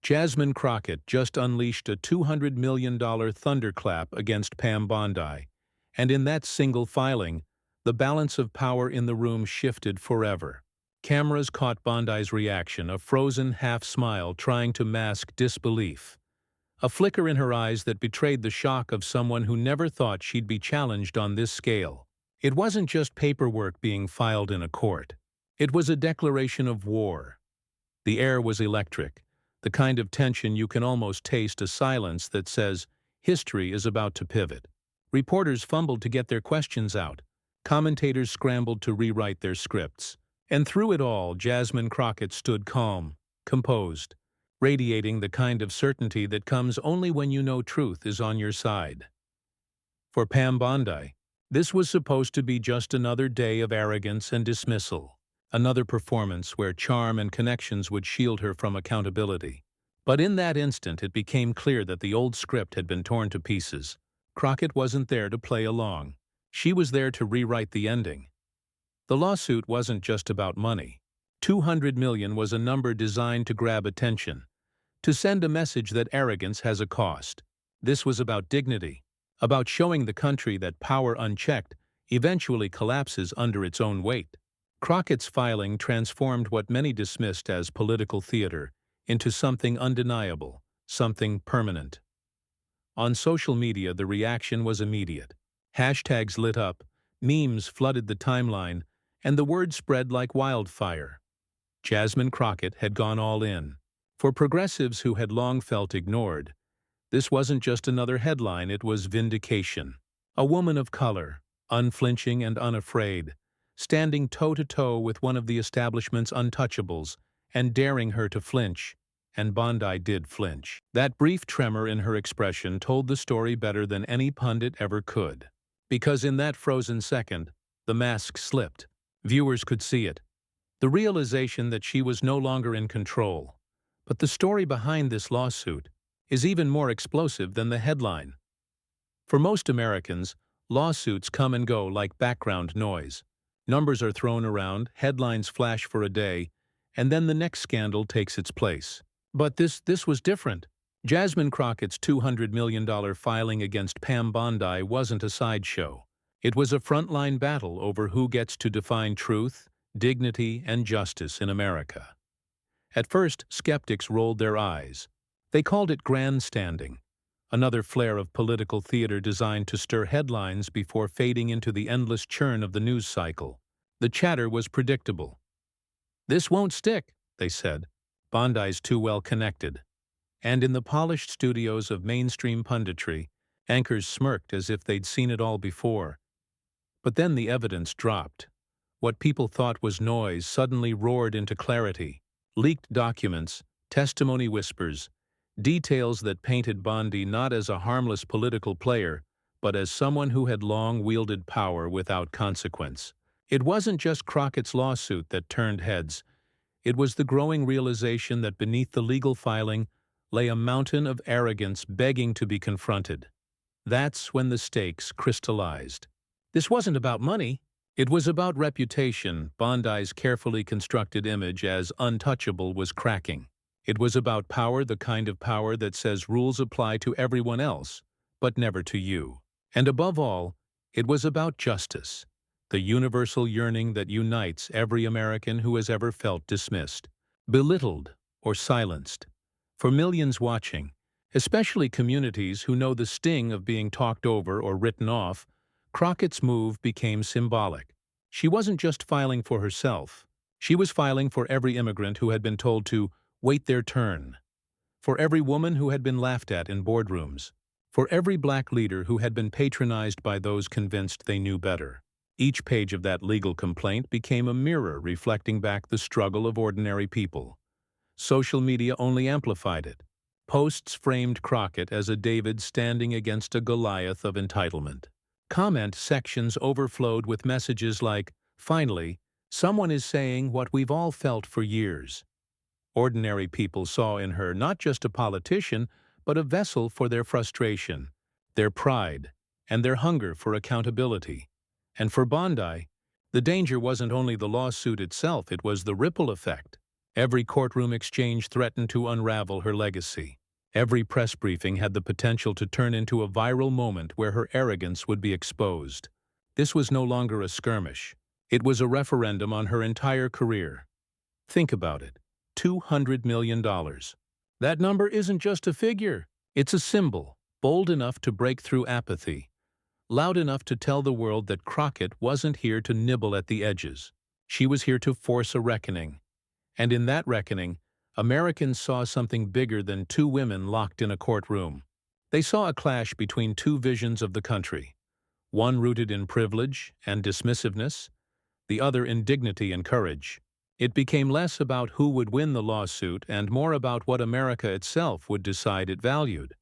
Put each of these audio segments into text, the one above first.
Jasmine Crockett just unleashed a $200 million thunderclap against Pam Bondi, and in that single filing, the balance of power in the room shifted forever. Cameras caught Bondi's reaction, a frozen half-smile trying to mask disbelief. A flicker in her eyes that betrayed the shock of someone who never thought she'd be challenged on this scale. It wasn't just paperwork being filed in a court. It was a declaration of war. The air was electric, the kind of tension you can almost taste, a silence that says, history is about to pivot. Reporters fumbled to get their questions out. Commentators scrambled to rewrite their scripts. And through it all, Jasmine Crockett stood calm, composed, radiating the kind of certainty that comes only when you know truth is on your side. For Pam Bondi, this was supposed to be just another day of arrogance and dismissal, another performance where charm and connections would shield her from accountability. But in that instant, it became clear that the old script had been torn to pieces. Crockett wasn't there to play along. She was there to rewrite the ending. The lawsuit wasn't just about money. $200 million was a number designed to grab attention, to send a message that arrogance has a cost. This was about dignity, about showing the country that power unchecked eventually collapses under its own weight. Crockett's filing transformed what many dismissed as political theater into something undeniable, something permanent. On social media, the reaction was immediate. Hashtags lit up, memes flooded the timeline, and the word spread like wildfire. Jasmine Crockett had gone all in. For progressives who had long felt ignored, this wasn't just another headline, it was vindication. A woman of color, unflinching and unafraid, standing toe-to-toe with one of the establishment's untouchables and daring her to flinch, and Bondi did flinch. That brief tremor in her expression told the story better than any pundit ever could. Because in that frozen second, the mask slipped. Viewers could see it. The realization that she was no longer in control. But the story behind this lawsuit is even more explosive than the headline. For most Americans, lawsuits come and go like background noise. Numbers are thrown around, headlines flash for a day, and then the next scandal takes its place. But this was different. Jasmine Crockett's $200 million filing against Pam Bondi wasn't a sideshow. It was a frontline battle over who gets to define truth, dignity, and justice in America. At first, skeptics rolled their eyes. They called it grandstanding, another flare of political theater designed to stir headlines before fading into the endless churn of the news cycle. The chatter was predictable. "This won't stick," they said. "Bondi's too well connected." And in the polished studios of mainstream punditry, anchors smirked as if they'd seen it all before. But then the evidence dropped. What people thought was noise suddenly roared into clarity. Leaked documents, testimony whispers, details that painted Bondi not as a harmless political player, but as someone who had long wielded power without consequence. It wasn't just Crockett's lawsuit that turned heads. It was the growing realization that beneath the legal filing lay a mountain of arrogance begging to be confronted. That's when the stakes crystallized. This wasn't about money. It was about reputation. Bondi's carefully constructed image as untouchable was cracking. It was about power, the kind of power that says rules apply to everyone else, but never to you. And above all, it was about justice, the universal yearning that unites every American who has ever felt dismissed, belittled, or silenced. For millions watching, especially communities who know the sting of being talked over or written off, Crockett's move became symbolic. She wasn't just filing for herself. She was filing for every immigrant who had been told to wait their turn, for every woman who had been laughed at in boardrooms, for every black leader who had been patronized by those convinced they knew better. Each page of that legal complaint became a mirror reflecting back the struggle of ordinary people. Social media only amplified it. Posts framed Crockett as a David standing against a Goliath of entitlement. Comment sections overflowed with messages like, "Finally, someone is saying what we've all felt for years." Ordinary people saw in her not just a politician, but a vessel for their frustration, their pride, and their hunger for accountability. And for Bondi, the danger wasn't only the lawsuit itself, it was the ripple effect. Every courtroom exchange threatened to unravel her legacy. Every press briefing had the potential to turn into a viral moment where her arrogance would be exposed. This was no longer a skirmish. It was a referendum on her entire career. Think about it. $200 million. That number isn't just a figure. It's a symbol, bold enough to break through apathy, loud enough to tell the world that Crockett wasn't here to nibble at the edges. She was here to force a reckoning. And in that reckoning, Americans saw something bigger than two women locked in a courtroom. They saw a clash between two visions of the country, one rooted in privilege and dismissiveness, the other in dignity and courage. It became less about who would win the lawsuit and more about what America itself would decide it valued.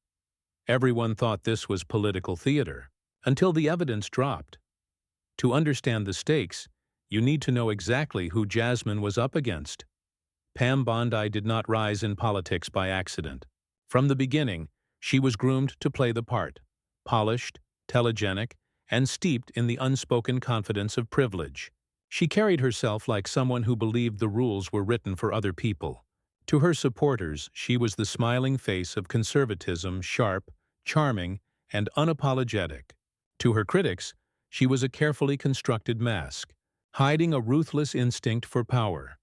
Everyone thought this was political theater, until the evidence dropped. To understand the stakes, you need to know exactly who Jasmine was up against. Pam Bondi did not rise in politics by accident. From the beginning, she was groomed to play the part, polished, telegenic, and steeped in the unspoken confidence of privilege. She carried herself like someone who believed the rules were written for other people. To her supporters, she was the smiling face of conservatism, sharp, charming, and unapologetic. To her critics, she was a carefully constructed mask, hiding a ruthless instinct for power.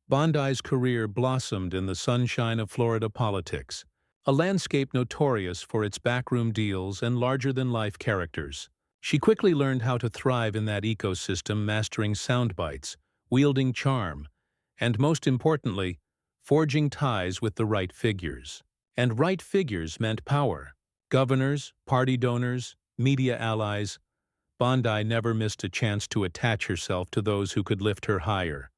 Bondi's career blossomed in the sunshine of Florida politics, a landscape notorious for its backroom deals and larger-than-life characters. She quickly learned how to thrive in that ecosystem, mastering sound bites, wielding charm, and most importantly, forging ties with the right figures. And right figures meant power. Governors, party donors, media allies. Bondi never missed a chance to attach herself to those who could lift her higher.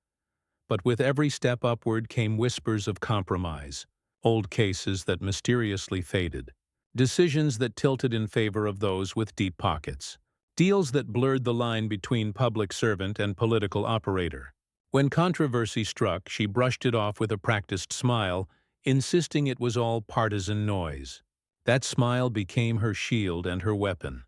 But with every step upward came whispers of compromise, old cases that mysteriously faded, decisions that tilted in favor of those with deep pockets, deals that blurred the line between public servant and political operator. When controversy struck, she brushed it off with a practiced smile, insisting it was all partisan noise. That smile became her shield and her weapon.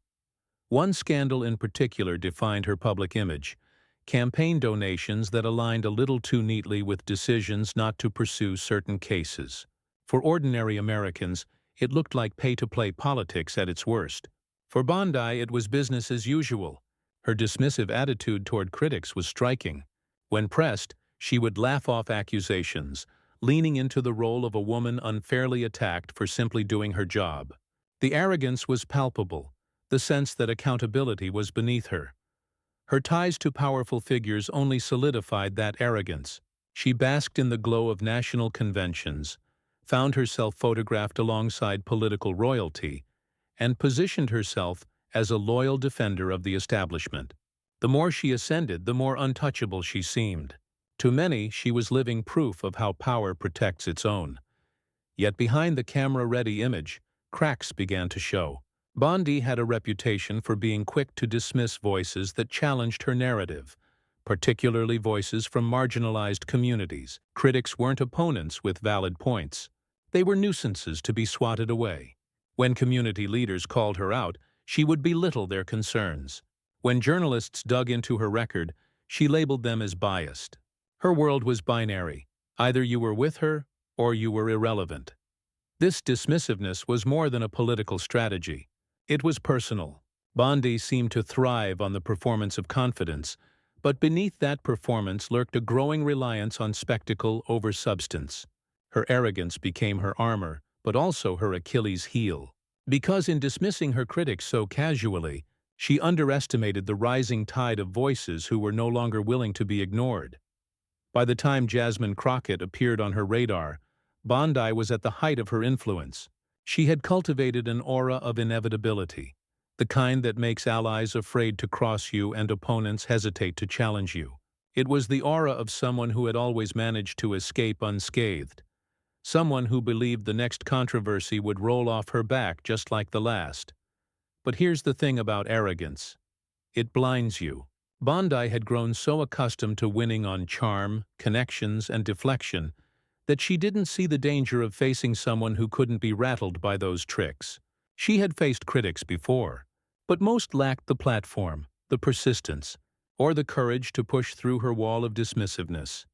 One scandal in particular defined her public image: campaign donations that aligned a little too neatly with decisions not to pursue certain cases. For ordinary Americans, it looked like pay-to-play politics at its worst. For Bondi, it was business as usual. Her dismissive attitude toward critics was striking. When pressed, she would laugh off accusations, leaning into the role of a woman unfairly attacked for simply doing her job. The arrogance was palpable, the sense that accountability was beneath her. Her ties to powerful figures only solidified that arrogance. She basked in the glow of national conventions, found herself photographed alongside political royalty, and positioned herself as a loyal defender of the establishment. The more she ascended, the more untouchable she seemed. To many, she was living proof of how power protects its own. Yet behind the camera-ready image, cracks began to show. Bondi had a reputation for being quick to dismiss voices that challenged her narrative, particularly voices from marginalized communities. Critics weren't opponents with valid points. They were nuisances to be swatted away. When community leaders called her out, she would belittle their concerns. When journalists dug into her record, she labeled them as biased. Her world was binary. Either you were with her, or you were irrelevant. This dismissiveness was more than a political strategy. It was personal. Bondi seemed to thrive on the performance of confidence, but beneath that performance lurked a growing reliance on spectacle over substance. Her arrogance became her armor, but also her Achilles heel. Because in dismissing her critics so casually, she underestimated the rising tide of voices who were no longer willing to be ignored. By the time Jasmine Crockett appeared on her radar, Bondi was at the height of her influence. She had cultivated an aura of inevitability, the kind that makes allies afraid to cross you and opponents hesitate to challenge you. It was the aura of someone who had always managed to escape unscathed, someone who believed the next controversy would roll off her back just like the last. But here's the thing about arrogance: it blinds you. Bondi had grown so accustomed to winning on charm, connections, and deflection that she didn't see the danger of facing someone who couldn't be rattled by those tricks. She had faced critics before, but most lacked the platform, the persistence, or the courage to push through her wall of dismissiveness.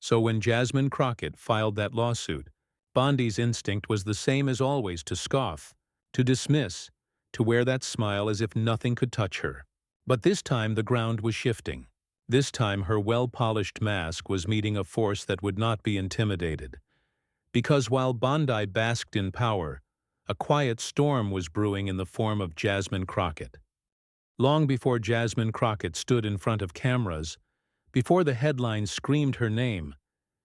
So when Jasmine Crockett filed that lawsuit, Bondi's instinct was the same as always: to scoff, to dismiss, to wear that smile as if nothing could touch her. But this time the ground was shifting. This time her well-polished mask was meeting a force that would not be intimidated. Because while Bondi basked in power, a quiet storm was brewing in the form of Jasmine Crockett. Long before Jasmine Crockett stood in front of cameras, before the headlines screamed her name,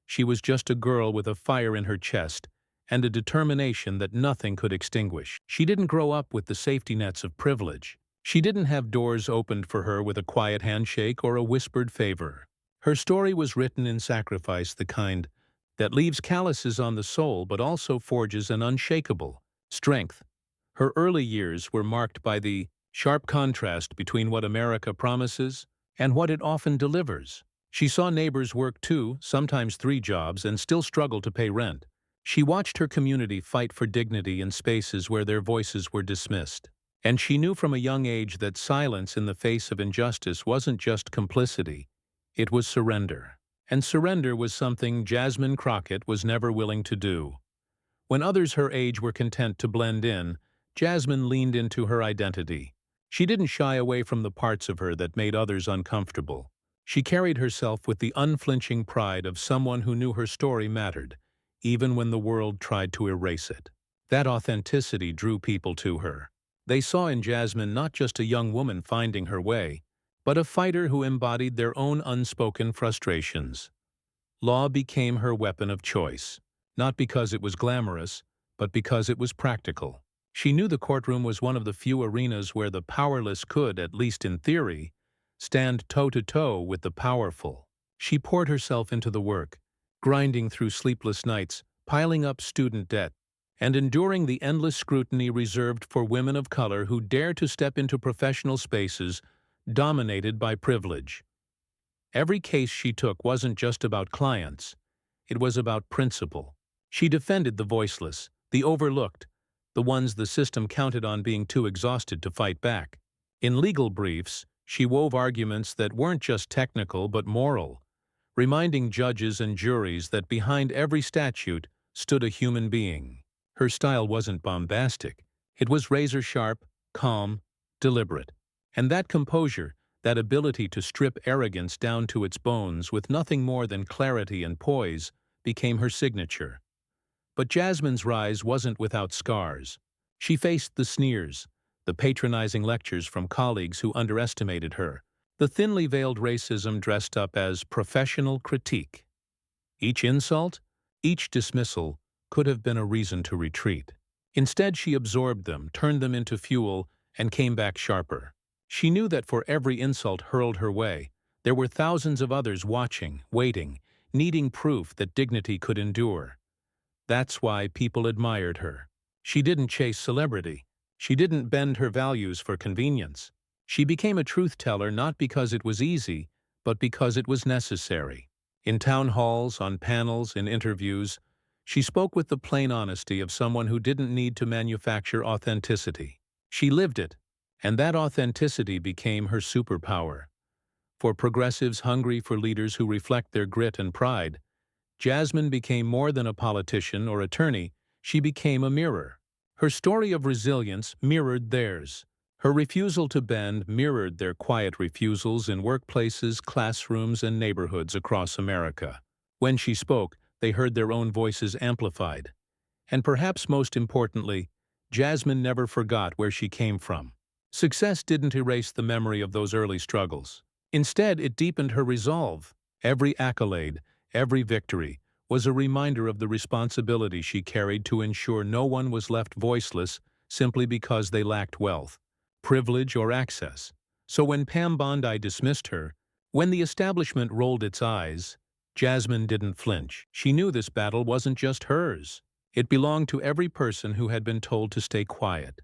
she was just a girl with a fire in her chest and a determination that nothing could extinguish. She didn't grow up with the safety nets of privilege. She didn't have doors opened for her with a quiet handshake or a whispered favor. Her story was written in sacrifice, the kind that leaves calluses on the soul but also forges an unshakable strength. Her early years were marked by the sharp contrast between what America promises and what it often delivers. She saw neighbors work 2, sometimes 3 jobs and still struggle to pay rent. She watched her community fight for dignity in spaces where their voices were dismissed. And she knew from a young age that silence in the face of injustice wasn't just complicity, it was surrender. And surrender was something Jasmine Crockett was never willing to do. When others her age were content to blend in, Jasmine leaned into her identity. She didn't shy away from the parts of her that made others uncomfortable. She carried herself with the unflinching pride of someone who knew her story mattered, even when the world tried to erase it. That authenticity drew people to her. They saw in Jasmine not just a young woman finding her way, but a fighter who embodied their own unspoken frustrations. Law became her weapon of choice, not because it was glamorous, but because it was practical. She knew the courtroom was one of the few arenas where the powerless could, at least in theory, stand toe-to-toe with the powerful. She poured herself into the work, grinding through sleepless nights, piling up student debt, and enduring the endless scrutiny reserved for women of color who dare to step into professional spaces dominated by privilege. Every case she took wasn't just about clients, it was about principle. She defended the voiceless, the overlooked, the ones the system counted on being too exhausted to fight back. In legal briefs, she wove arguments that weren't just technical but moral, reminding judges and juries that behind every statute stood a human being. Her style wasn't bombastic. It was razor-sharp, calm, deliberate. And that composure, that ability to strip arrogance down to its bones with nothing more than clarity and poise, became her signature. But Jasmine's rise wasn't without scars. She faced the sneers, the patronizing lectures from colleagues who underestimated her, the thinly veiled racism dressed up as professional critique. Each insult, each dismissal, could have been a reason to retreat. Instead, she absorbed them, turned them into fuel, and came back sharper. She knew that for every insult hurled her way, there were thousands of others watching, waiting, needing proof that dignity could endure. That's why people admired her. She didn't chase celebrity. She didn't bend her values for convenience. She became a truth-teller not because it was easy, but because it was necessary. In town halls, on panels, in interviews, she spoke with the plain honesty of someone who didn't need to manufacture authenticity. She lived it, and that authenticity became her superpower. For progressives hungry for leaders who reflect their grit and pride, Jasmine became more than a politician or attorney, she became a mirror. Her story of resilience mirrored theirs. Her refusal to bend mirrored their quiet refusals in workplaces, classrooms, and neighborhoods across America. When she spoke, they heard their own voices amplified. And perhaps most importantly, Jasmine never forgot where she came from. Success didn't erase the memory of those early struggles. Instead, it deepened her resolve. Every accolade, every victory, was a reminder of the responsibility she carried to ensure no one was left voiceless simply because they lacked wealth, privilege, or access. So when Pam Bondi dismissed her, when the establishment rolled its eyes, Jasmine didn't flinch. She knew this battle wasn't just hers. It belonged to every person who had been told to stay quiet,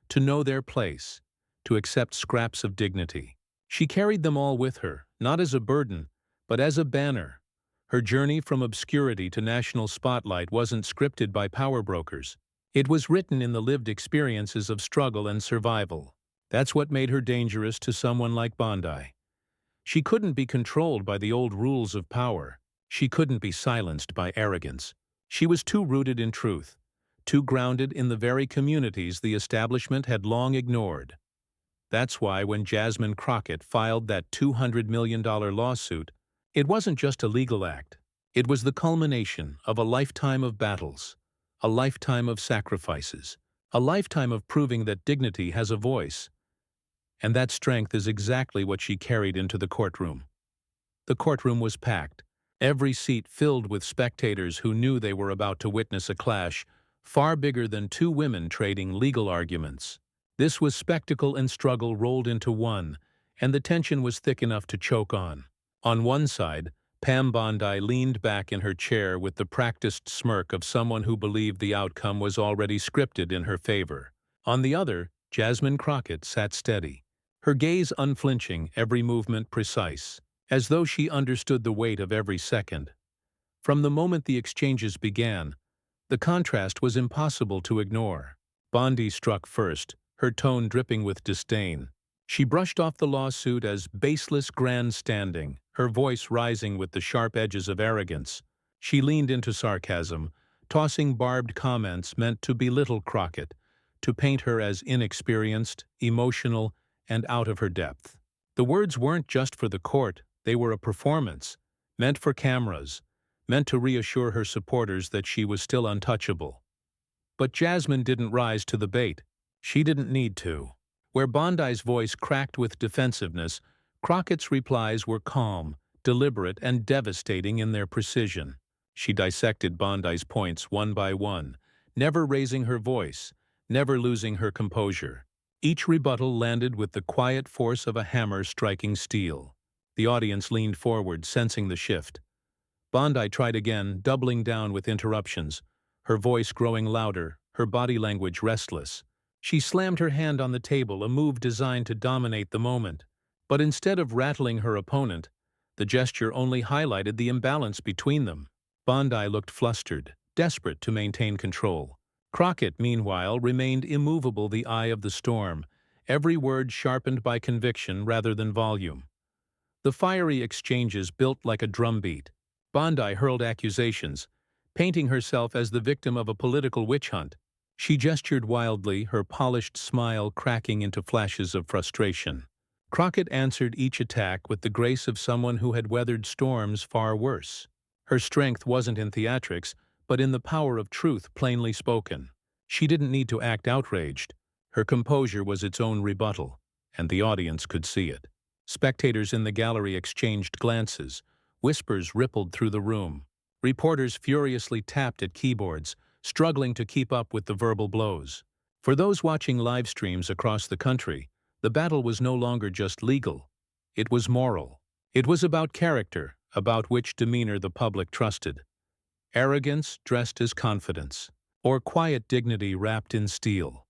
to know their place, to accept scraps of dignity. She carried them all with her, not as a burden, but as a banner. Her journey from obscurity to national spotlight wasn't scripted by power brokers. It was written in the lived experiences of struggle and survival. That's what made her dangerous to someone like Bondi. She couldn't be controlled by the old rules of power. She couldn't be silenced by arrogance. She was too rooted in truth, too grounded in the very communities the establishment had long ignored. That's why when Jasmine Crockett filed that $200 million lawsuit, it wasn't just a legal act. It was the culmination of a lifetime of battles, a lifetime of sacrifices, a lifetime of proving that dignity has a voice. And that strength is exactly what she carried into the courtroom. The courtroom was packed, every seat filled with spectators who knew they were about to witness a clash far bigger than two women trading legal arguments. This was spectacle and struggle rolled into one, and the tension was thick enough to choke on. On one side, Pam Bondi leaned back in her chair with the practiced smirk of someone who believed the outcome was already scripted in her favor. On the other, Jasmine Crockett sat steady, her gaze unflinching, every movement precise, as though she understood the weight of every second. From the moment the exchanges began, the contrast was impossible to ignore. Bondi struck first, her tone dripping with disdain. She brushed off the lawsuit as baseless grandstanding, her voice rising with the sharp edges of arrogance. She leaned into sarcasm, tossing barbed comments meant to belittle Crockett, to paint her as inexperienced, emotional, and out of her depth. The words weren't just for the court, they were a performance, meant for cameras, meant to reassure her supporters that she was still untouchable. But Jasmine didn't rise to the bait. She didn't need to. Where Bondi's voice cracked with defensiveness, Crockett's replies were calm, deliberate, and devastating in their precision. She dissected Bondi's points one by one, never raising her voice, never losing her composure. Each rebuttal landed with the quiet force of a hammer striking steel. The audience leaned forward, sensing the shift. Bondi tried again, doubling down with interruptions, her voice growing louder, her body language restless. She slammed her hand on the table, a move designed to dominate the moment. But instead of rattling her opponent, the gesture only highlighted the imbalance between them. Bondi looked flustered, desperate to maintain control. Crockett, meanwhile, remained immovable, the eye of the storm, every word sharpened by conviction rather than volume. The fiery exchanges built like a drumbeat. Bondi hurled accusations, painting herself as the victim of a political witch hunt. She gestured wildly, her polished smile cracking into flashes of frustration. Crockett answered each attack with the grace of someone who had weathered storms far worse. Her strength wasn't in theatrics, but in the power of truth plainly spoken. She didn't need to act outraged. Her composure was its own rebuttal, and the audience could see it. Spectators in the gallery exchanged glances. Whispers rippled through the room. Reporters furiously tapped at keyboards, struggling to keep up with the verbal blows. For those watching live streams across the country, the battle was no longer just legal. It was moral. It was about character, about which demeanor the public trusted. Arrogance dressed as confidence, or quiet dignity wrapped in steel.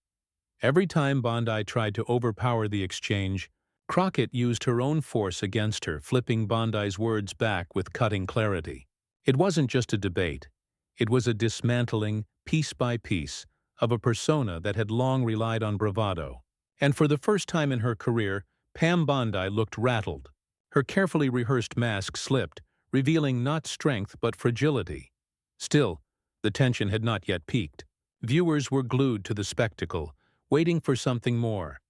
Every time Bondi tried to overpower the exchange, Crockett used her own force against her, flipping Bondi's words back with cutting clarity. It wasn't just a debate. It was a dismantling, piece by piece, of a persona that had long relied on bravado. And for the first time in her career, Pam Bondi looked rattled. Her carefully rehearsed mask slipped, revealing not strength but fragility. Still, the tension had not yet peaked. Viewers were glued to the spectacle, waiting for something more,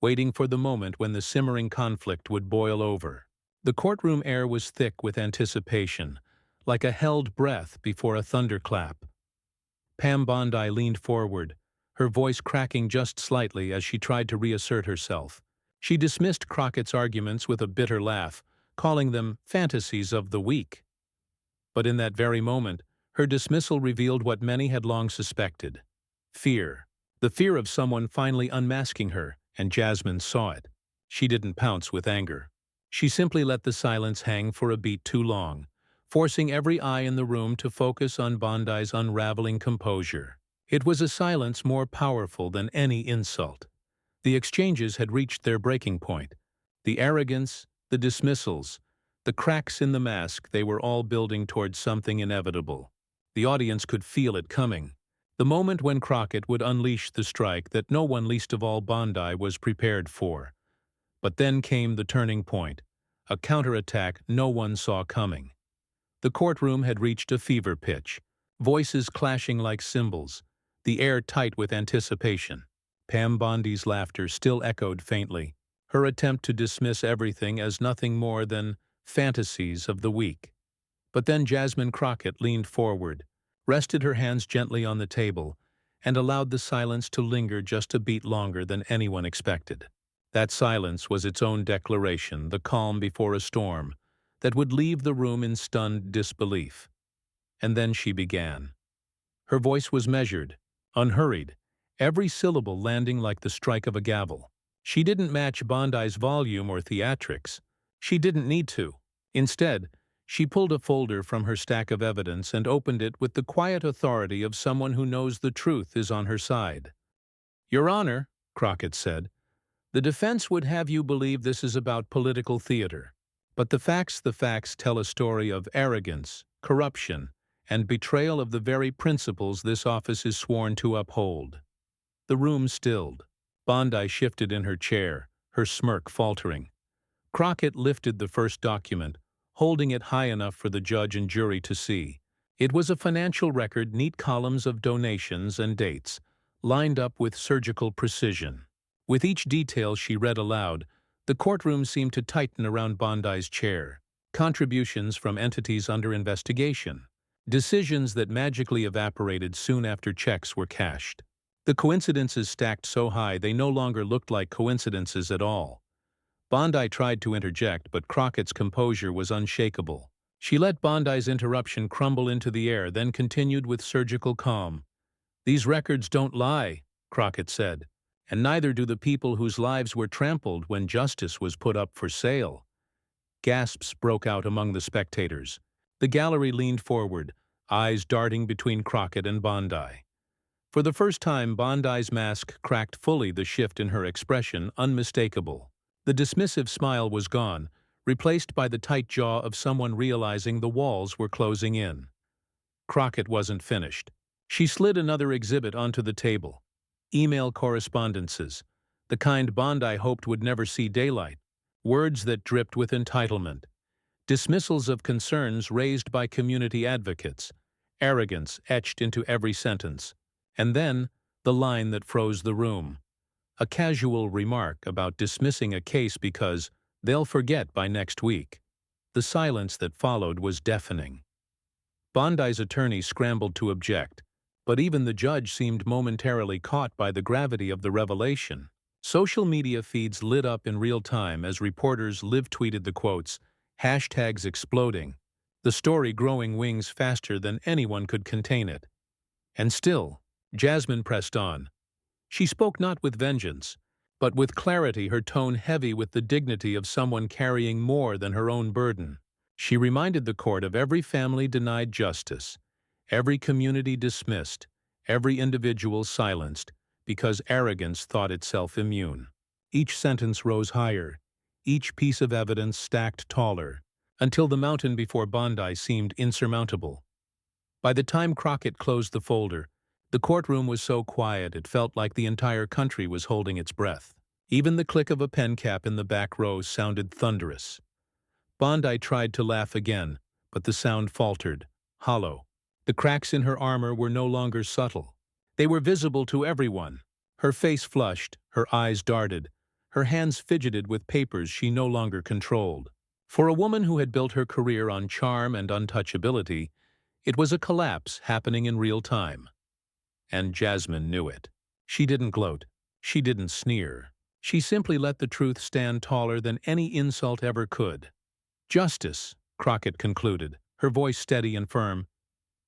waiting for the moment when the simmering conflict would boil over. The courtroom air was thick with anticipation, like a held breath before a thunderclap. Pam Bondi leaned forward, her voice cracking just slightly as she tried to reassert herself. She dismissed Crockett's arguments with a bitter laugh, calling them fantasies of the weak. But in that very moment, her dismissal revealed what many had long suspected: fear. The fear of someone finally unmasking her, and Jasmine saw it. She didn't pounce with anger. She simply let the silence hang for a beat too long, forcing every eye in the room to focus on Bondi's unraveling composure. It was a silence more powerful than any insult. The exchanges had reached their breaking point. The arrogance, the dismissals, the cracks in the mask, they were all building towards something inevitable. The audience could feel it coming. The moment when Crockett would unleash the strike that no one, least of all Bondi, was prepared for. But then came the turning point, a counterattack no one saw coming. The courtroom had reached a fever pitch, voices clashing like cymbals, the air tight with anticipation. Pam Bondi's laughter still echoed faintly, her attempt to dismiss everything as nothing more than fantasies of the weak. But then Jasmine Crockett leaned forward, rested her hands gently on the table, and allowed the silence to linger just a beat longer than anyone expected. That silence was its own declaration, the calm before a storm, that would leave the room in stunned disbelief. And then she began. Her voice was measured, unhurried, every syllable landing like the strike of a gavel. She didn't match Bondi's volume or theatrics. She didn't need to. Instead, she pulled a folder from her stack of evidence and opened it with the quiet authority of someone who knows the truth is on her side. "Your Honor," Crockett said, "the defense would have you believe this is about political theater. But the facts tell a story of arrogance, corruption, and betrayal of the very principles this office is sworn to uphold." The room stilled. Bondi shifted in her chair, her smirk faltering. Crockett lifted the first document, holding it high enough for the judge and jury to see. It was a financial record, neat columns of donations and dates, lined up with surgical precision. With each detail she read aloud, the courtroom seemed to tighten around Bondi's chair. Contributions from entities under investigation. Decisions that magically evaporated soon after checks were cashed. The coincidences stacked so high they no longer looked like coincidences at all. Bondi tried to interject, but Crockett's composure was unshakable. She let Bondi's interruption crumble into the air, then continued with surgical calm. "These records don't lie," Crockett said, "and neither do the people whose lives were trampled when justice was put up for sale." Gasps broke out among the spectators. The gallery leaned forward, eyes darting between Crockett and Bondi. For the first time, Bondi's mask cracked fully, the shift in her expression unmistakable. The dismissive smile was gone, replaced by the tight jaw of someone realizing the walls were closing in. Crockett wasn't finished. She slid another exhibit onto the table. Email correspondences, the kind Bondi hoped would never see daylight. Words that dripped with entitlement. Dismissals of concerns raised by community advocates. Arrogance etched into every sentence. And then, the line that froze the room. A casual remark about dismissing a case because they'll forget by next week. The silence that followed was deafening. Bondi's attorney scrambled to object, but even the judge seemed momentarily caught by the gravity of the revelation. Social media feeds lit up in real time as reporters live-tweeted the quotes, hashtags exploding, the story growing wings faster than anyone could contain it. And still, Jasmine pressed on. She spoke not with vengeance, but with clarity, her tone heavy with the dignity of someone carrying more than her own burden. She reminded the court of every family denied justice, every community dismissed, every individual silenced, because arrogance thought itself immune. Each sentence rose higher, each piece of evidence stacked taller, until the mountain before Bondi seemed insurmountable. By the time Crockett closed the folder, the courtroom was so quiet it felt like the entire country was holding its breath. Even the click of a pen cap in the back row sounded thunderous. Bondi tried to laugh again, but the sound faltered, hollow. The cracks in her armor were no longer subtle. They were visible to everyone. Her face flushed, her eyes darted, her hands fidgeted with papers she no longer controlled. For a woman who had built her career on charm and untouchability, it was a collapse happening in real time. And Jasmine knew it. She didn't gloat. She didn't sneer. She simply let the truth stand taller than any insult ever could. "Justice," Crockett concluded, her voice steady and firm,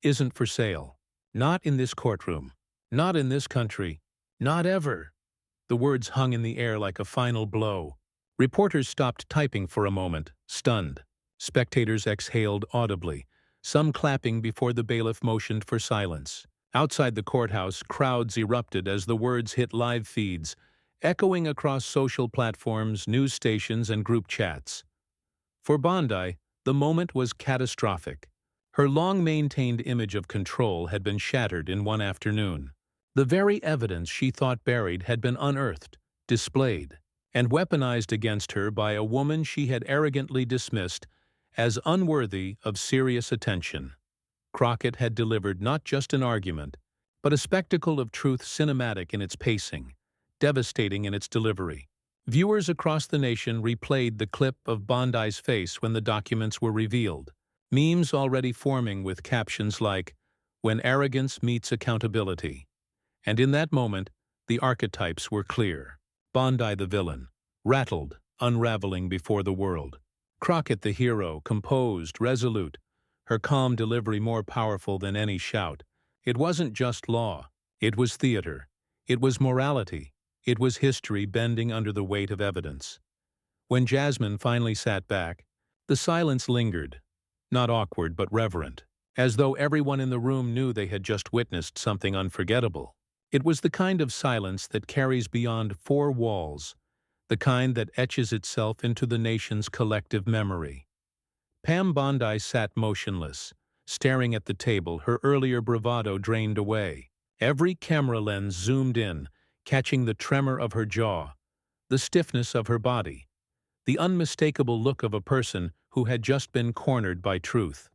"isn't for sale. Not in this courtroom. Not in this country. Not ever." The words hung in the air like a final blow. Reporters stopped typing for a moment, stunned. Spectators exhaled audibly, some clapping before the bailiff motioned for silence. Outside the courthouse, crowds erupted as the words hit live feeds, echoing across social platforms, news stations, and group chats. For Bondi, the moment was catastrophic. Her long-maintained image of control had been shattered in one afternoon. The very evidence she thought buried had been unearthed, displayed, and weaponized against her by a woman she had arrogantly dismissed as unworthy of serious attention. Crockett had delivered not just an argument, but a spectacle of truth cinematic in its pacing, devastating in its delivery. Viewers across the nation replayed the clip of Bondi's face when the documents were revealed, memes already forming with captions like, "When arrogance meets accountability." And in that moment, the archetypes were clear. Bondi the villain, rattled, unraveling before the world. Crockett the hero, composed, resolute, her calm delivery more powerful than any shout. It wasn't just law. It was theater. It was morality. It was history bending under the weight of evidence. When Jasmine finally sat back, the silence lingered, not awkward but reverent, as though everyone in the room knew they had just witnessed something unforgettable. It was the kind of silence that carries beyond four walls, the kind that etches itself into the nation's collective memory. Pam Bondi sat motionless, staring at the table, her earlier bravado drained away. Every camera lens zoomed in, catching the tremor of her jaw, the stiffness of her body, the unmistakable look of a person who had just been cornered by truth.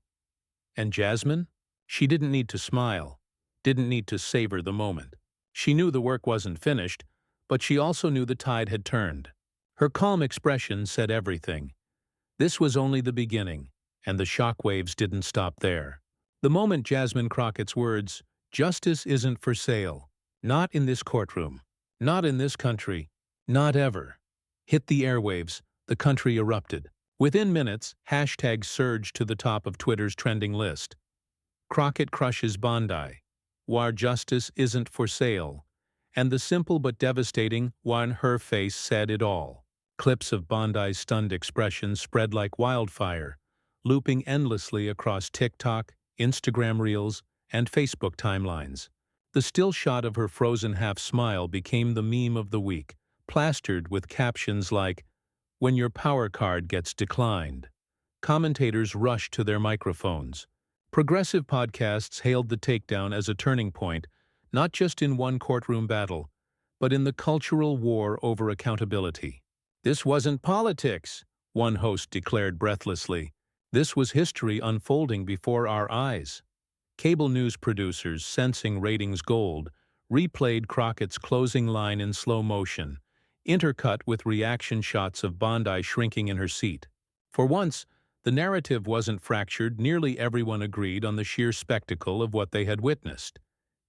And Jasmine? She didn't need to smile, didn't need to savor the moment. She knew the work wasn't finished, but she also knew the tide had turned. Her calm expression said everything. This was only the beginning, and the shockwaves didn't stop there. The moment Jasmine Crockett's words, "Justice isn't for sale, not in this courtroom, not in this country, not ever," hit the airwaves, the country erupted. Within minutes, hashtags surged to the top of Twitter's trending list. Crockett crushes Bondi, "Why justice isn't for sale," and the simple but devastating "Why her face" said it all. Clips of Bondi's stunned expression spread like wildfire, looping endlessly across TikTok, Instagram Reels, and Facebook timelines. The still shot of her frozen half-smile became the meme of the week, plastered with captions like, "When your power card gets declined." Commentators rushed to their microphones. Progressive podcasts hailed the takedown as a turning point, not just in one courtroom battle, but in the cultural war over accountability. "This wasn't politics," one host declared breathlessly. "This was history unfolding before our eyes." Cable news producers, sensing ratings gold, replayed Crockett's closing line in slow motion, intercut with reaction shots of Bondi shrinking in her seat. For once, the narrative wasn't fractured, nearly everyone agreed on the sheer spectacle of what they had witnessed.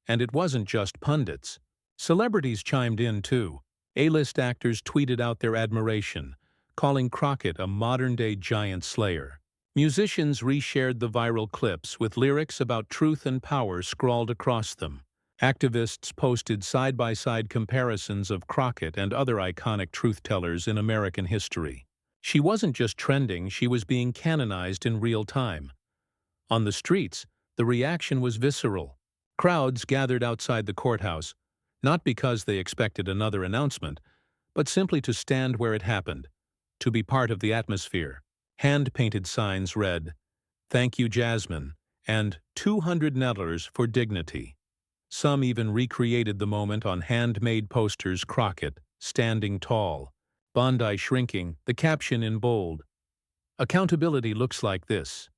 And it wasn't just pundits. Celebrities chimed in too. A-list actors tweeted out their admiration, calling Crockett a modern-day giant slayer. Musicians reshared the viral clips with lyrics about truth and power scrawled across them. Activists posted side-by-side comparisons of Crockett and other iconic truth-tellers in American history. She wasn't just trending, she was being canonized in real time. On the streets, the reaction was visceral. Crowds gathered outside the courthouse, not because they expected another announcement, but simply to stand where it happened, to be part of the atmosphere. Hand-painted signs read, "Thank you, Jasmine," and $200 for dignity. Some even recreated the moment on handmade posters, Crockett, standing tall, Bondi shrinking, the caption in bold. Accountability looks like this.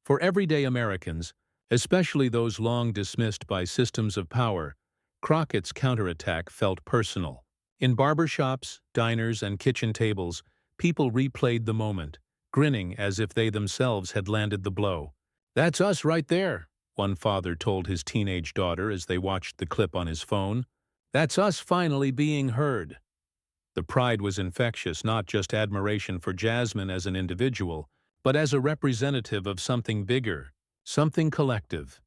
For everyday Americans, especially those long dismissed by systems of power, Crockett's counterattack felt personal. In barbershops, diners, and kitchen tables, people replayed the moment, grinning as if they themselves had landed the blow. "That's us right there," one father told his teenage daughter as they watched the clip on his phone. "That's us finally being heard." The pride was infectious, not just admiration for Jasmine as an individual, but as a representative of something bigger, something collective.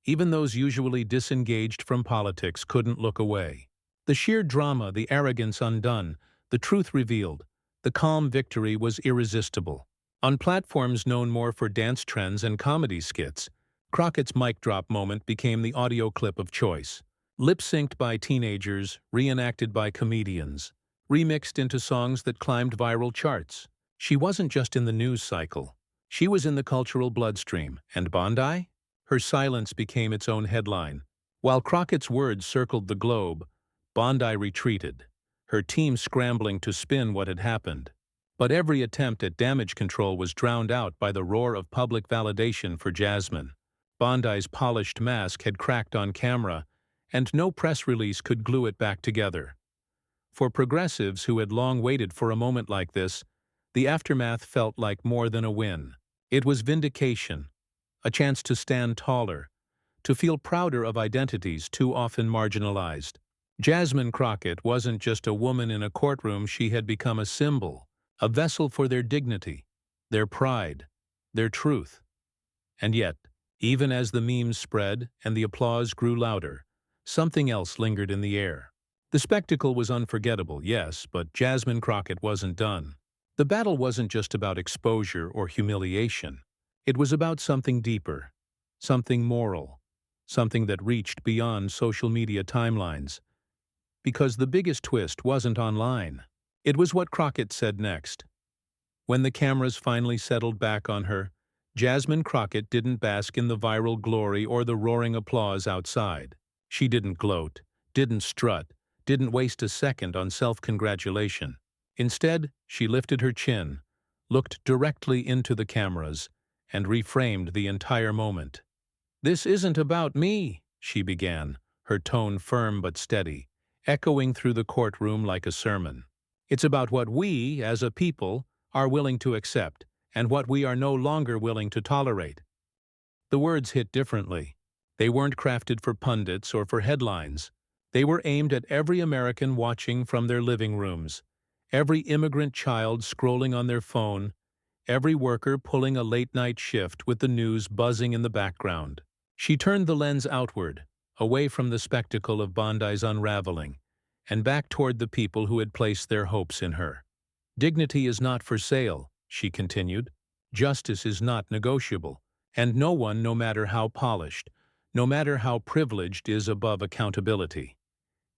Even those usually disengaged from politics couldn't look away. The sheer drama, the arrogance undone, the truth revealed, the calm victory was irresistible. On platforms known more for dance trends and comedy skits, Crockett's mic drop moment became the audio clip of choice. Lip-synced by teenagers, reenacted by comedians, remixed into songs that climbed viral charts. She wasn't just in the news cycle. She was in the cultural bloodstream. And Bondi? Her silence became its own headline. While Crockett's words circled the globe, Bondi retreated, her team scrambling to spin what had happened. But every attempt at damage control was drowned out by the roar of public validation for Jasmine. Bondi's polished mask had cracked on camera, and no press release could glue it back together. For progressives who had long waited for a moment like this, the aftermath felt like more than a win. It was vindication, a chance to stand taller, to feel prouder of identities too often marginalized. Jasmine Crockett wasn't just a woman in a courtroom, she had become a symbol, a vessel for their dignity, their pride, their truth. And yet, even as the memes spread and the applause grew louder, something else lingered in the air. The spectacle was unforgettable, yes, but Jasmine Crockett wasn't done. The battle wasn't just about exposure or humiliation. It was about something deeper, something moral, something that reached beyond social media timelines. Because the biggest twist wasn't online. It was what Crockett said next. When the cameras finally settled back on her, Jasmine Crockett didn't bask in the viral glory or the roaring applause outside. She didn't gloat, didn't strut, didn't waste a second on self-congratulation. Instead, she lifted her chin, looked directly into the cameras, and reframed the entire moment. "This isn't about me," she began, her tone firm but steady, echoing through the courtroom like a sermon. "It's about what we, as a people, are willing to accept, and what we are no longer willing to tolerate." The words hit differently. They weren't crafted for pundits or for headlines. They were aimed at every American watching from their living rooms, every immigrant child scrolling on their phone, every worker pulling a late-night shift with the news buzzing in the background. She turned the lens outward, away from the spectacle of Bondi's unraveling, and back toward the people who had placed their hopes in her. "Dignity is not for sale," she continued. "Justice is not negotiable, and no one, no matter how polished, no matter how privileged, is above accountability."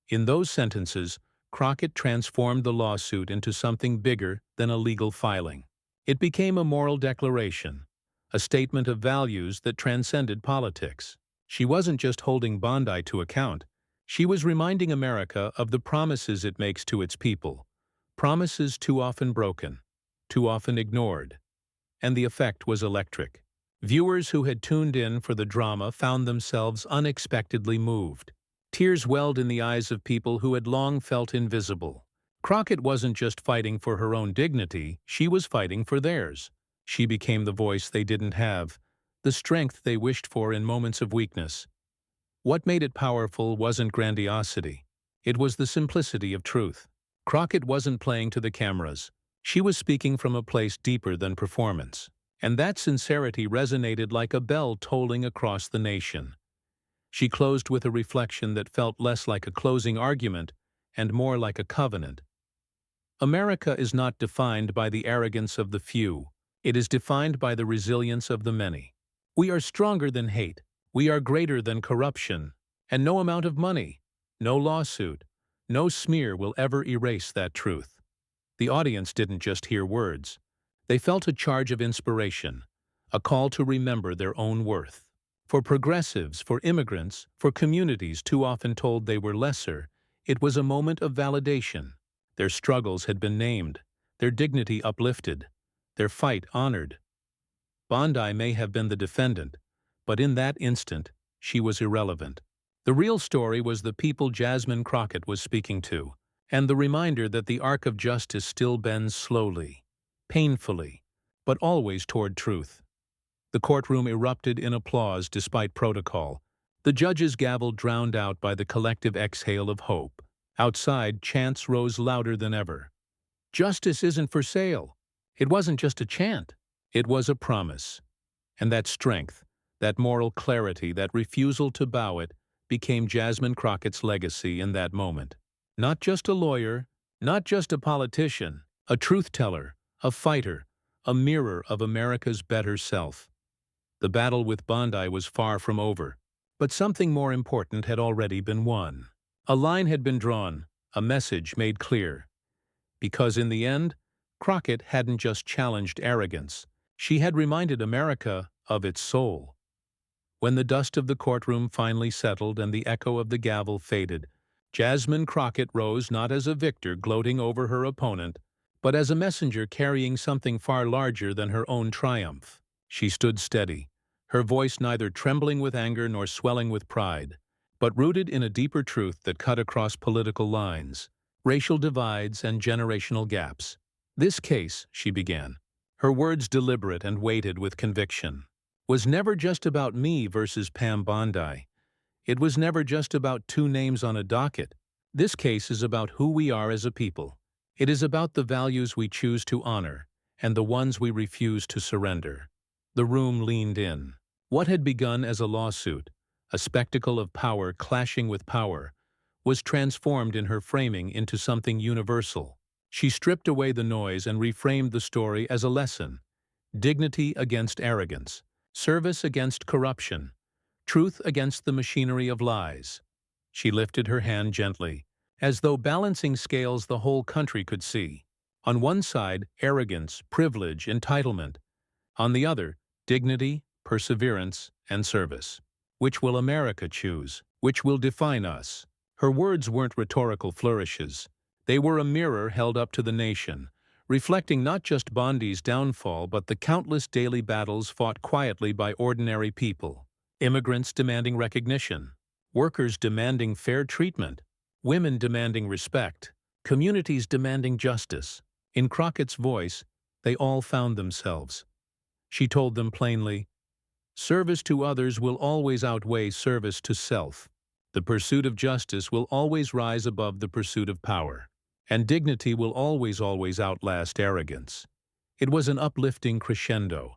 In those sentences, Crockett transformed the lawsuit into something bigger than a legal filing. It became a moral declaration, a statement of values that transcended politics. She wasn't just holding Bondi to account. She was reminding America of the promises it makes to its people, promises too often broken, too often ignored. And the effect was electric. Viewers who had tuned in for the drama found themselves unexpectedly moved. Tears welled in the eyes of people who had long felt invisible. Crockett wasn't just fighting for her own dignity, she was fighting for theirs. She became the voice they didn't have, the strength they wished for in moments of weakness. What made it powerful wasn't grandiosity. It was the simplicity of truth. Crockett wasn't playing to the cameras. She was speaking from a place deeper than performance. And that sincerity resonated like a bell tolling across the nation. She closed with a reflection that felt less like a closing argument and more like a covenant. America is not defined by the arrogance of the few. It is defined by the resilience of the many. We are stronger than hate. We are greater than corruption. And no amount of money, no lawsuit, no smear will ever erase that truth. The audience didn't just hear words. They felt a charge of inspiration, a call to remember their own worth. For progressives, for immigrants, for communities too often told they were lesser, it was a moment of validation. Their struggles had been named, their dignity uplifted, their fight honored. Bondi may have been the defendant, but in that instant, she was irrelevant. The real story was the people Jasmine Crockett was speaking to, and the reminder that the arc of justice still bends slowly, painfully, but always toward truth. The courtroom erupted in applause despite protocol. The judge's gavel drowned out by the collective exhale of hope. Outside, chants rose louder than ever. Justice isn't for sale. It wasn't just a chant. It was a promise. And that strength, that moral clarity, that refusal to bow it, became Jasmine Crockett's legacy in that moment. Not just a lawyer, not just a politician, a truth-teller, a fighter, a mirror of America's better self. The battle with Bondi was far from over, but something more important had already been won. A line had been drawn, a message made clear. Because in the end, Crockett hadn't just challenged arrogance. She had reminded America of its soul. When the dust of the courtroom finally settled and the echo of the gavel faded, Jasmine Crockett rose not as a victor gloating over her opponent, but as a messenger carrying something far larger than her own triumph. She stood steady, her voice neither trembling with anger nor swelling with pride, but rooted in a deeper truth that cut across political lines, racial divides, and generational gaps. "This case," she began, her words deliberate and weighted with conviction, "was never just about me versus Pam Bondi. It was never just about two names on a docket. This case is about who we are as a people. It is about the values we choose to honor and the ones we refuse to surrender." The room leaned in. What had begun as a lawsuit, a spectacle of power clashing with power, was transformed in her framing into something universal. She stripped away the noise and reframed the story as a lesson: dignity against arrogance, service against corruption, truth against the machinery of lies. She lifted her hand gently, as though balancing scales the whole country could see. On one side, arrogance, privilege, entitlement. On the other, dignity, perseverance, and service. Which will America choose? Which will define us? Her words weren't rhetorical flourishes. They were a mirror held up to the nation, reflecting not just Bondi's downfall but the countless daily battles fought quietly by ordinary people. Immigrants demanding recognition, workers demanding fair treatment, women demanding respect, communities demanding justice. In Crockett's voice, they all found themselves. She told them plainly, "Service to others will always outweigh service to self. The pursuit of justice will always rise above the pursuit of power. And dignity will always outlast arrogance." It was an uplifting crescendo,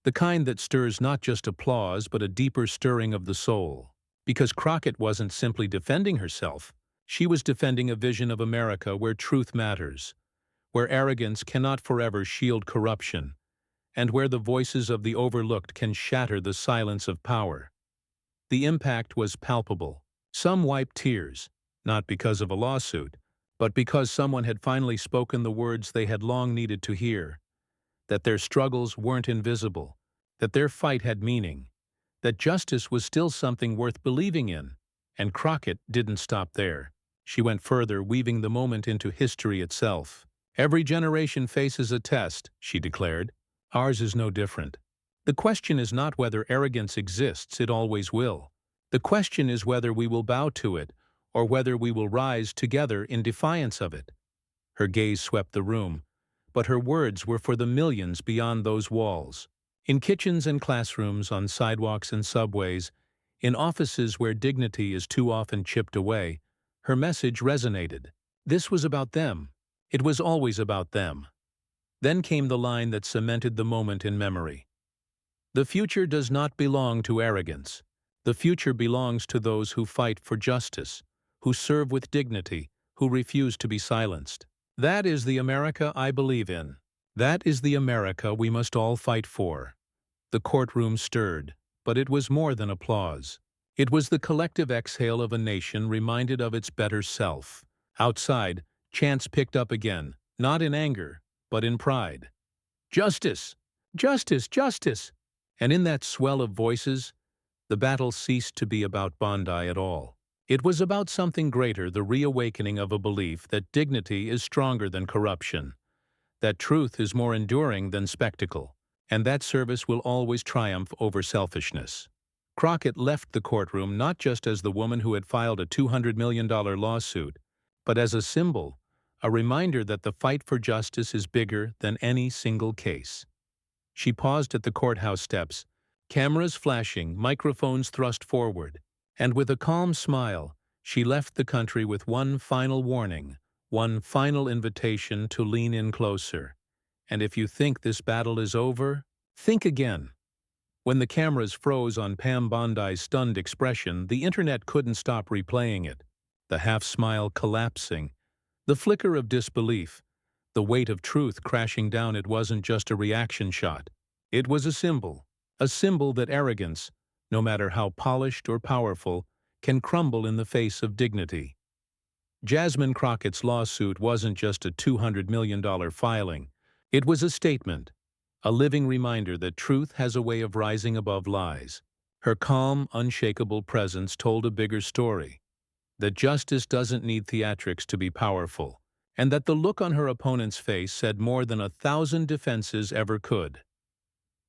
the kind that stirs not just applause but a deeper stirring of the soul. Because Crockett wasn't simply defending herself, she was defending a vision of America where truth matters, where arrogance cannot forever shield corruption, and where the voices of the overlooked can shatter the silence of power. The impact was palpable. Some wiped tears, not because of a lawsuit, but because someone had finally spoken the words they had long needed to hear: that their struggles weren't invisible, that their fight had meaning, that justice was still something worth believing in. And Crockett didn't stop there. She went further, weaving the moment into history itself. "Every generation faces a test," she declared. "Ours is no different. The question is not whether arrogance exists, it always will. The question is whether we will bow to it, or whether we will rise together in defiance of it." Her gaze swept the room, but her words were for the millions beyond those walls. In kitchens and classrooms, on sidewalks and subways, in offices where dignity is too often chipped away, her message resonated. This was about them. It was always about them. Then came the line that cemented the moment in memory. "The future does not belong to arrogance. The future belongs to those who fight for justice, who serve with dignity, who refuse to be silenced. That is the America I believe in. That is the America we must all fight for." The courtroom stirred, but it was more than applause. It was the collective exhale of a nation reminded of its better self. Outside, chants picked up again, not in anger, but in pride. "Justice! Justice! Justice!" And in that swell of voices, the battle ceased to be about Bondi at all. It was about something greater, the reawakening of a belief that dignity is stronger than corruption, that truth is more enduring than spectacle, and that service will always triumph over selfishness. Crockett left the courtroom not just as the woman who had filed a $200 million lawsuit, but as a symbol, a reminder that the fight for justice is bigger than any single case. She paused at the courthouse steps, cameras flashing, microphones thrust forward, and with a calm smile, she left the country with one final warning, one final invitation to lean in closer. And if you think this battle is over, think again. When the cameras froze on Pam Bondi's stunned expression, the internet couldn't stop replaying it. The half-smile collapsing, the flicker of disbelief, the weight of truth crashing down. It wasn't just a reaction shot. It was a symbol that arrogance, no matter how polished or powerful, can crumble in the face of dignity. Jasmine Crockett's lawsuit wasn't just a $200 million filing. It was a statement, a living reminder that truth has a way of rising above lies. Her calm, unshakable presence told a bigger story, that justice doesn't need theatrics to be powerful. and that the look on her opponent's face said more than 1,000 defenses ever could.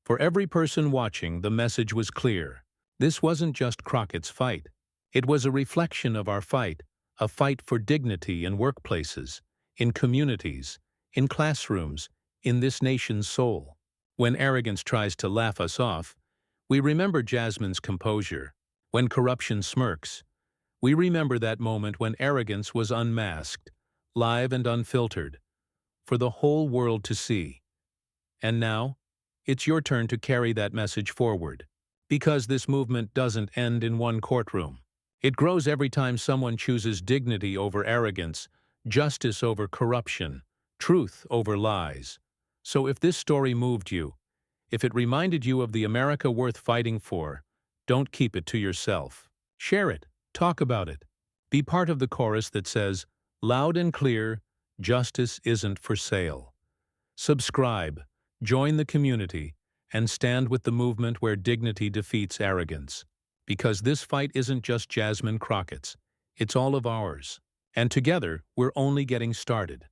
For every person watching, the message was clear. This wasn't just Crockett's fight. It was a reflection of our fight, a fight for dignity in workplaces, in communities, in classrooms, in this nation's soul. When arrogance tries to laugh us off, we remember Jasmine's composure. When corruption smirks, we remember that moment when arrogance was unmasked, live and unfiltered, for the whole world to see. And now, it's your turn to carry that message forward. Because this movement doesn't end in one courtroom. It grows every time someone chooses dignity over arrogance, justice over corruption, truth over lies. So if this story moved you, if it reminded you of the America worth fighting for, don't keep it to yourself. Share it. Talk about it. Be part of the chorus that says, loud and clear, justice isn't for sale. Subscribe, join the community, and stand with the movement where dignity defeats arrogance. Because this fight isn't just Jasmine Crockett's, it's all of ours. And together, we're only getting started.